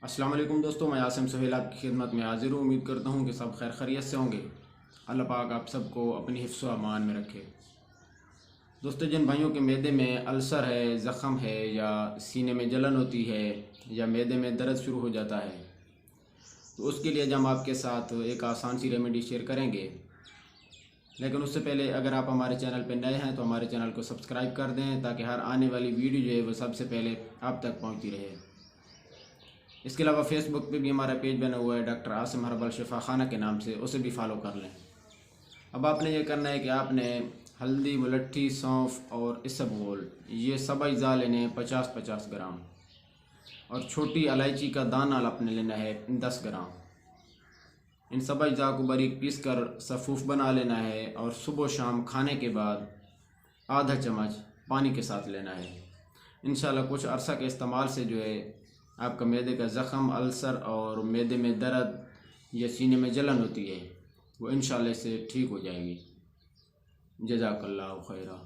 अस्सलाम वालेकुम दोस्तों, मैं आसिम सुहेल आपकी खिदमत में हाजिर हूँ। उम्मीद करता हूँ कि सब खैर खैरियत से होंगे। अल्लाह पाक आप सबको अपनी हिफ्ज़ व अमान में रखे। दोस्तों, जिन भाइयों के मैदे में अल्सर है, ज़ख़म है या सीने में जलन होती है या मैदे में दर्द शुरू हो जाता है, तो उसके लिए हम आपके साथ एक आसान सी रेमेडी शेयर करेंगे। लेकिन उससे पहले अगर आप हमारे चैनल पर नए हैं तो हमारे चैनल को सब्सक्राइब कर दें ताकि हर आने वाली वीडियो जो है वो सबसे पहले आप तक पहुँचती रहे। इसके अलावा फेसबुक पे भी हमारा पेज बना हुआ है डॉक्टर आसिम हर्बल शिफा खाना के नाम से, उसे भी फॉलो कर लें। अब आपने ये करना है कि आपने हल्दी, मुलट्ठी, सौंफ और इसबगोल ये सब अज्जा लेने हैं 50-50 ग्राम, और छोटी इलायची का दाना आपने लेना है 10 ग्राम। इन सब अज्जा को बारीक पीस कर सफ़ूफ बना लेना है और सुबह शाम खाने के बाद आधा चम्मच पानी के साथ लेना है। इंशाल्लाह कुछ अरसा के इस्तेमाल से जो है आपका मैदे का ज़ख़म, अल्सर और मैदे में दर्द या सीने में जलन होती है वो इंशाल्लाह से ठीक हो जाएगी। जज़ाकल्लाहु खैरा।